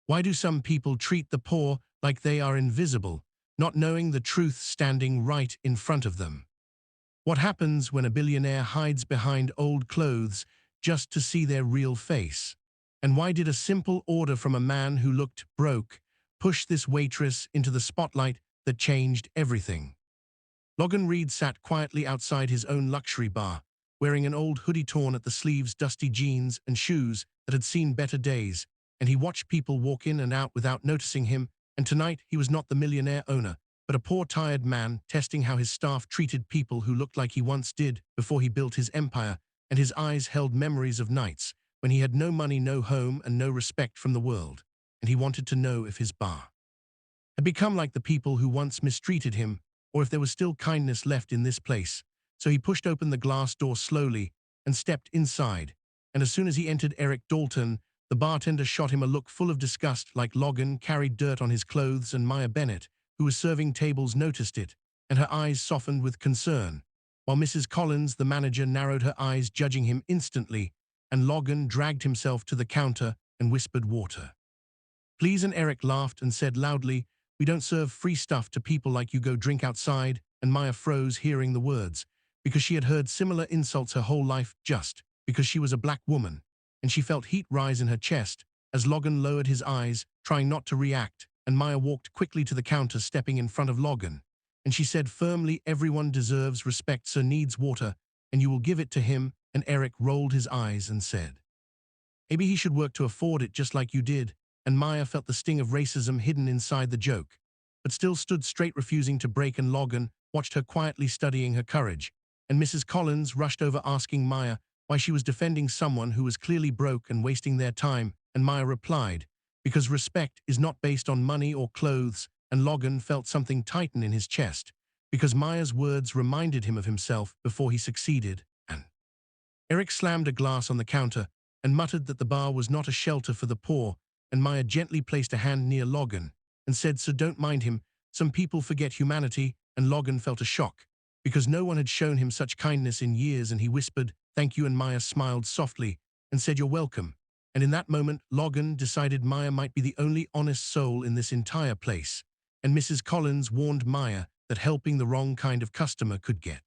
Why do some people treat the poor like they are invisible, not knowing the truth standing right in front of them? What happens when a billionaire hides behind old clothes just to see their real face? And why did a simple order from a man who looked broke push this waitress into the spotlight that changed everything? Logan Reed sat quietly outside his own luxury bar, wearing an old hoodie torn at the sleeves, dusty jeans, and shoes that had seen better days, and he watched people walk in and out without noticing him, and tonight he was not the millionaire owner, but a poor, tired man testing how his staff treated people who looked like he once did before he built his empire, and his eyes held memories of nights when he had no money, no home, and no respect from the world, and he wanted to know if his bar had become like the people who once mistreated him, or if there was still kindness left in this place. So he pushed open the glass door slowly and stepped inside, and as soon as he entered Eric Dalton, the bartender shot him a look full of disgust, like Logan carried dirt on his clothes, and Maya Bennett, who was serving tables, noticed it, and her eyes softened with concern, while Mrs. Collins, the manager, narrowed her eyes, judging him instantly, and Logan dragged himself to the counter and whispered, "Water, please," and Eric laughed and said loudly, "We don't serve free stuff to people like you. Go drink outside." And Maya froze hearing the words, because she had heard similar insults her whole life just because she was a black woman, and she felt heat rise in her chest as Logan lowered his eyes, trying not to react, and Maya walked quickly to the counter, stepping in front of Logan, and she said firmly, "Everyone deserves respect. Sir needs water, and you will give it to him." And Eric rolled his eyes and said, "Maybe he should work to afford it just like you did." And Maya felt the sting of racism hidden inside the joke, but still stood straight, refusing to break, and Logan watched her quietly, studying her courage. And Mrs. Collins rushed over, asking Maya why she was defending someone who was clearly broke and wasting their time, and Maya replied, "Because respect is not based on money or clothes." And Logan felt something tighten in his chest, because Maya's words reminded him of himself before he succeeded, and Eric slammed a glass on the counter and muttered that the bar was not a shelter for the poor, and Maya gently placed a hand near Logan and said, "So don't mind him. Some people forget humanity." And Logan felt a shock, because no one had shown him such kindness in years, and he whispered, "Thank you," and Maya smiled softly and said, "You're welcome." And in that moment, Logan decided Maya might be the only honest soul in this entire place, and Mrs. Collins warned Maya that helping the wrong kind of customer could get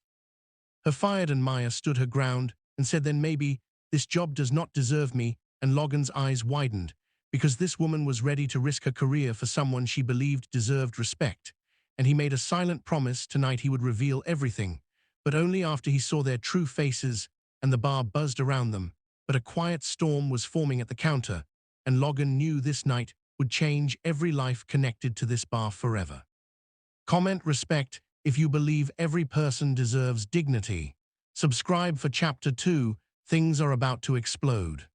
her fired, and Maya stood her ground and said, "Then maybe this job does not deserve me." And Logan's eyes widened, because this woman was ready to risk her career for someone she believed deserved respect, and he made a silent promise tonight he would reveal everything, but only after he saw their true faces. And the bar buzzed around them, but a quiet storm was forming at the counter, and Logan knew this night would change every life connected to this bar forever. Comment respect if you believe every person deserves dignity. Subscribe for Chapter 2, Things Are About to Explode.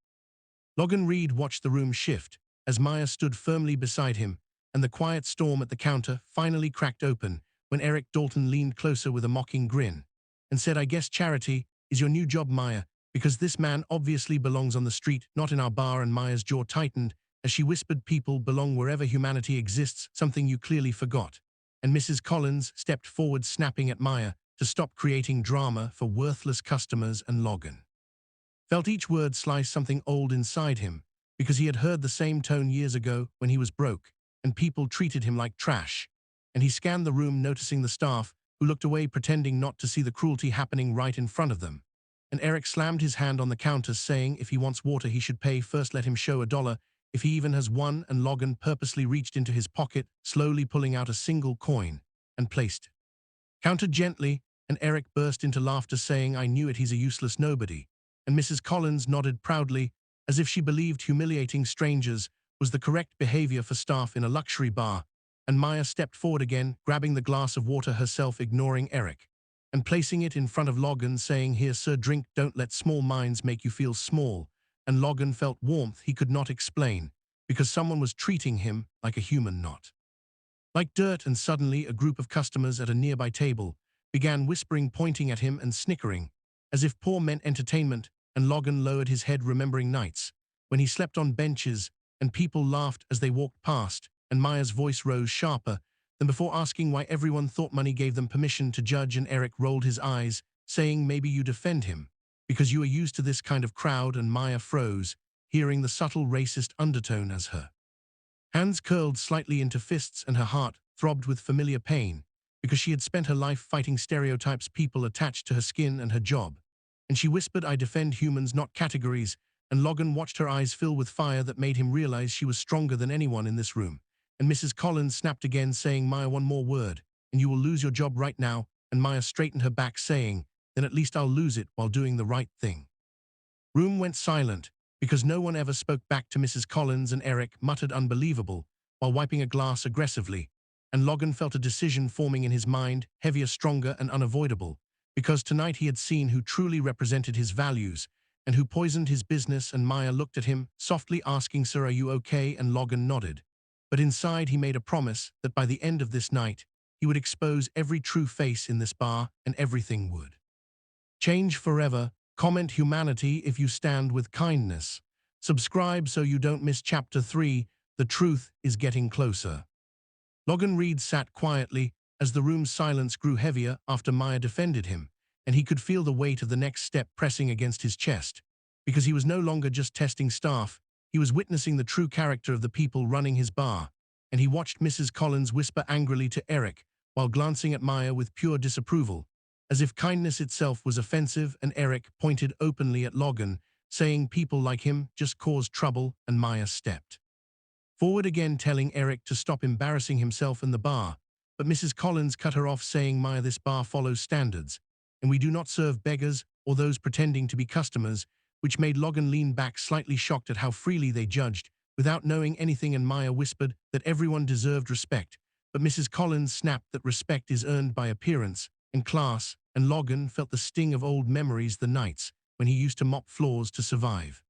Logan Reed watched the room shift as Maya stood firmly beside him, and the quiet storm at the counter finally cracked open when Eric Dalton leaned closer with a mocking grin and said, "I guess charity is your new job, Maya, because this man obviously belongs on the street, not in our bar." And Maya's jaw tightened as she whispered, "People belong wherever humanity exists, something you clearly forgot." And Mrs. Collins stepped forward, snapping at Maya to stop creating drama for worthless customers, and Logan felt each word slice something old inside him, because he had heard the same tone years ago when he was broke, and people treated him like trash. And he scanned the room, noticing the staff, who looked away, pretending not to see the cruelty happening right in front of them. And Eric slammed his hand on the counter, saying if he wants water, he should pay first. Let him show $1, if he even has one. And Logan purposely reached into his pocket, slowly pulling out a single coin, and placed counted gently, and Eric burst into laughter, saying, "I knew it, he's a useless nobody." And Mrs. Collins nodded proudly, as if she believed humiliating strangers was the correct behavior for staff in a luxury bar. And Maya stepped forward again, grabbing the glass of water herself, ignoring Eric, and placing it in front of Logan, saying, "Here, sir, drink. Don't let small minds make you feel small." And Logan felt warmth he could not explain, because someone was treating him like a human, not like dirt. And suddenly a group of customers at a nearby table began whispering, pointing at him and snickering, as if poor meant entertainment. And Logan lowered his head, remembering nights when he slept on benches and people laughed as they walked past. And Maya's voice rose sharper than before, asking why everyone thought money gave them permission to judge. And Eric rolled his eyes, saying, "Maybe you defend him because you are used to this kind of crowd." And Maya froze, hearing the subtle racist undertone as her Hands curled slightly into fists and her heart throbbed with familiar pain, because she had spent her life fighting stereotypes people attached to her skin and her job. And she whispered, "I defend humans, not categories," and Logan watched her eyes fill with fire that made him realize she was stronger than anyone in this room. And Mrs. Collins snapped again, saying, "Maya, one more word, and you will lose your job right now," and Maya straightened her back, saying, "Then at least I'll lose it while doing the right thing." Room went silent, because no one ever spoke back to Mrs. Collins, and Eric muttered "unbelievable" while wiping a glass aggressively, and Logan felt a decision forming in his mind, heavier, stronger, and unavoidable, because tonight he had seen who truly represented his values and who poisoned his business. And Maya looked at him, softly asking, "Sir, are you okay?" And Logan nodded. But inside he made a promise that by the end of this night, he would expose every true face in this bar, and everything would change forever. Comment humanity if you stand with kindness. Subscribe so you don't miss Chapter 3, The Truth is Getting Closer. Logan Reed sat quietly as the room's silence grew heavier after Maya defended him, and he could feel the weight of the next step pressing against his chest. Because he was no longer just testing staff, he was witnessing the true character of the people running his bar, and he watched Mrs. Collins whisper angrily to Eric while glancing at Maya with pure disapproval, as if kindness itself was offensive. And Eric pointed openly at Logan, saying people like him just cause trouble, and Maya stepped forward again, telling Eric to stop embarrassing himself in the bar. But Mrs. Collins cut her off, saying, "Maya, this bar follows standards, and we do not serve beggars or those pretending to be customers," which made Logan lean back, slightly shocked at how freely they judged, without knowing anything. And Maya whispered that everyone deserved respect, but Mrs. Collins snapped that respect is earned by appearance and class, and Logan felt the sting of old memories, the nights when he used to mop floors to survive.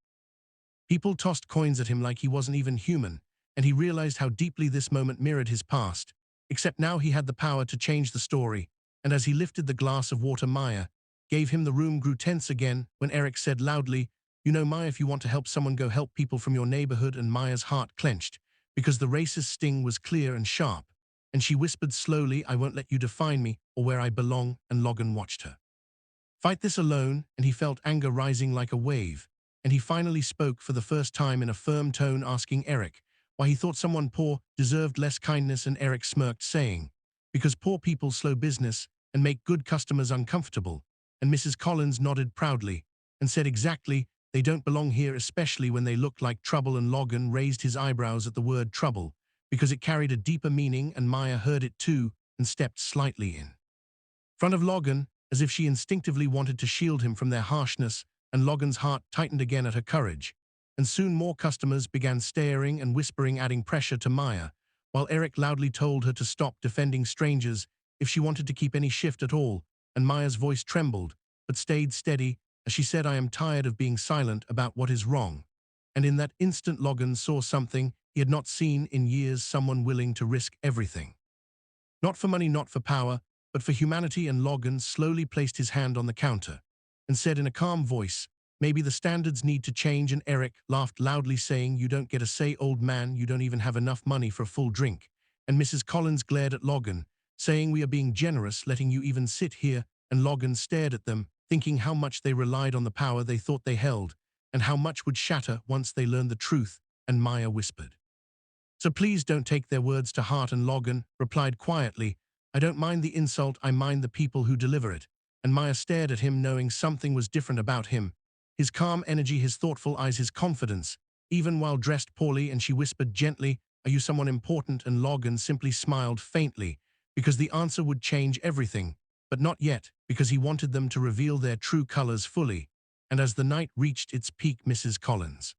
People tossed coins at him like he wasn't even human, and he realized how deeply this moment mirrored his past, except now he had the power to change the story. And as he lifted the glass of water Maya gave him, the room grew tense again when Eric said loudly, "You know, Maya, if you want to help someone, go help people from your neighborhood." And Maya's heart clenched, because the racist sting was clear and sharp, and she whispered slowly, "I won't let you define me or where I belong." And Logan watched her fight this alone, and he felt anger rising like a wave. And he finally spoke for the first time in a firm tone, asking Eric why he thought someone poor deserved less kindness. And Eric smirked, saying, "Because poor people slow business and make good customers uncomfortable." And Mrs. Collins nodded proudly and said, "Exactly, they don't belong here, especially when they look like trouble." And Logan raised his eyebrows at the word trouble, because it carried a deeper meaning, and Maya heard it too and stepped slightly in front of Logan, as if she instinctively wanted to shield him from their harshness. And Logan's heart tightened again at her courage. And soon more customers began staring and whispering, adding pressure to Maya, while Eric loudly told her to stop defending strangers if she wanted to keep any shift at all. And Maya's voice trembled, but stayed steady, as she said, "I am tired of being silent about what is wrong." And in that instant Logan saw something he had not seen in years, someone willing to risk everything. Not for money, not for power, but for humanity. And Logan slowly placed his hand on the counter and said in a calm voice, "Maybe the standards need to change." And Eric laughed loudly, saying, "You don't get a say, old man. You don't even have enough money for a full drink." And Mrs. Collins glared at Logan, saying, "We are being generous, letting you even sit here." And Logan stared at them, thinking how much they relied on the power they thought they held, and how much would shatter once they learned the truth. And Maya whispered, "So please don't take their words to heart." And Logan replied quietly, "I don't mind the insult, I mind the people who deliver it." And Maya stared at him, knowing something was different about him. His calm energy, his thoughtful eyes, his confidence, even while dressed poorly. And she whispered gently, "Are you someone important?" And Logan simply smiled faintly, because the answer would change everything, but not yet, because he wanted them to reveal their true colors fully. And as the night reached its peak, Mrs. Collins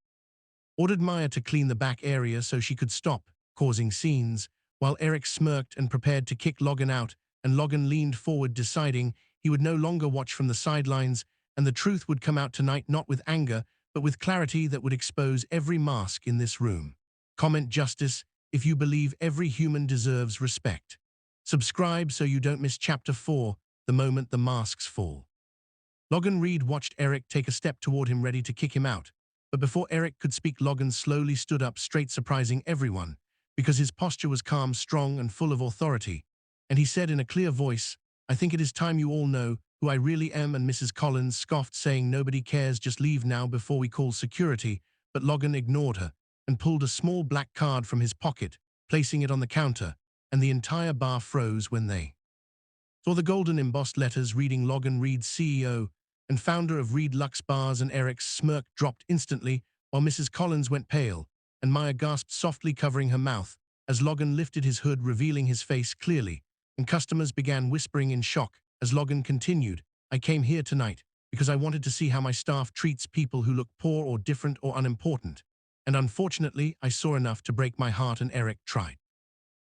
ordered Maya to clean the back area so she could stop causing scenes, while Eric smirked and prepared to kick Logan out. And Logan leaned forward, deciding he would no longer watch from the sidelines, and the truth would come out tonight, not with anger, but with clarity that would expose every mask in this room. Comment justice if you believe every human deserves respect. Subscribe so you don't miss Chapter 4, The Moment the Masks Fall. Logan Reed watched Eric take a step toward him, ready to kick him out. But before Eric could speak, Logan slowly stood up straight, surprising everyone, because his posture was calm, strong, and full of authority. And he said in a clear voice, "I think it is time you all know who I really am." And Mrs. Collins scoffed, saying, "Nobody cares, just leave now before we call security." But Logan ignored her, and pulled a small black card from his pocket, placing it on the counter, and the entire bar froze when they saw the golden embossed letters reading Logan Reed, CEO and founder of Reed Lux Bars, and Eric's smirk dropped instantly while Mrs. Collins went pale, and Maya gasped softly, covering her mouth, as Logan lifted his hood, revealing his face clearly, and customers began whispering in shock as Logan continued, "I came here tonight because I wanted to see how my staff treats people who look poor or different or unimportant. And unfortunately, I saw enough to break my heart." And Eric tried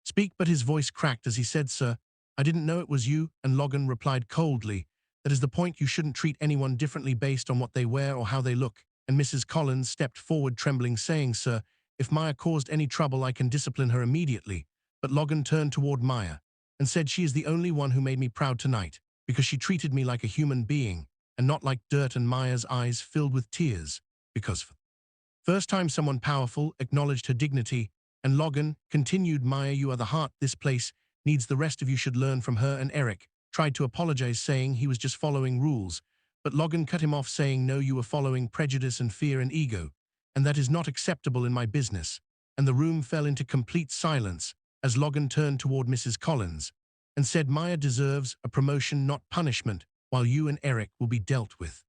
speak, but his voice cracked as he said, "Sir, I didn't know it was you." And Logan replied coldly, "That is the point. You shouldn't treat anyone differently based on what they wear or how they look." And Mrs. Collins stepped forward trembling, saying, "Sir, if Maya caused any trouble, I can discipline her immediately." But Logan turned toward Maya and said, "She is the only one who made me proud tonight, because she treated me like a human being and not like dirt." And Maya's eyes filled with tears, because for the first time someone powerful acknowledged her dignity. And Logan continued, "Maya, you are the heart this place needs. The rest of you should learn from her." And Eric tried to apologize, saying he was just following rules. But Logan cut him off, saying, "No, you are following prejudice and fear and ego, and that is not acceptable in my business." And the room fell into complete silence as Logan turned toward Mrs. Collins and said, "Maya deserves a promotion, not punishment, while you and Eric will be dealt with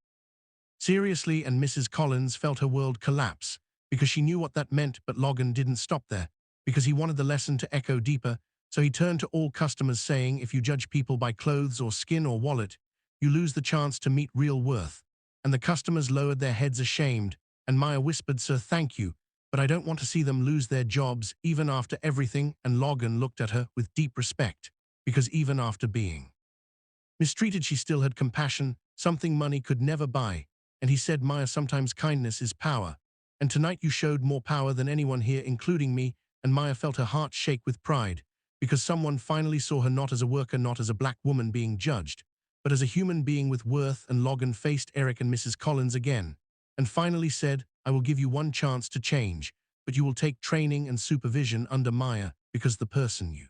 seriously." And Mrs. Collins felt her world collapse because she knew what that meant. But Logan didn't stop there because he wanted the lesson to echo deeper. So he turned to all customers, saying, "If you judge people by clothes or skin or wallet, you lose the chance to meet real worth." And the customers lowered their heads ashamed, and Maya whispered, "Sir, thank you, but I don't want to see them lose their jobs even after everything." And Logan looked at her with deep respect, because even after being mistreated, she still had compassion, something money could never buy. And he said, "Maya, sometimes kindness is power. And tonight you showed more power than anyone here, including me." And Maya felt her heart shake with pride, because someone finally saw her not as a worker, not as a black woman being judged, but as a human being with worth. And Logan faced Eric and Mrs. Collins again, and finally said, "I will give you one chance to change, but you will take training and supervision under Maya, because the person you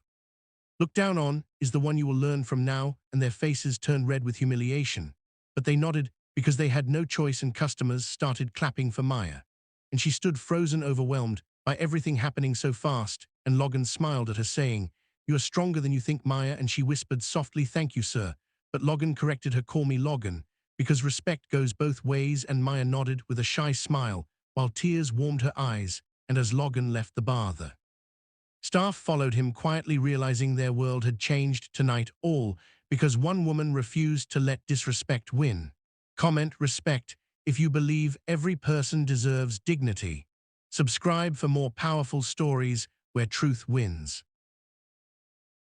look down on is the one you will learn from now." And their faces turned red with humiliation, but they nodded because they had no choice, and customers started clapping for Maya. And she stood frozen, overwhelmed by everything happening so fast. And Logan smiled at her, saying, "You are stronger than you think, Maya." And she whispered softly, "Thank you, sir." But Logan corrected her, "Call me Logan, because respect goes both ways." And Maya nodded with a shy smile, while tears warmed her eyes. And as Logan left the bar, the staff followed him quietly, realizing their world had changed tonight, all because one woman refused to let disrespect win. Comment respect if you believe every person deserves dignity. Subscribe for more powerful stories where truth wins.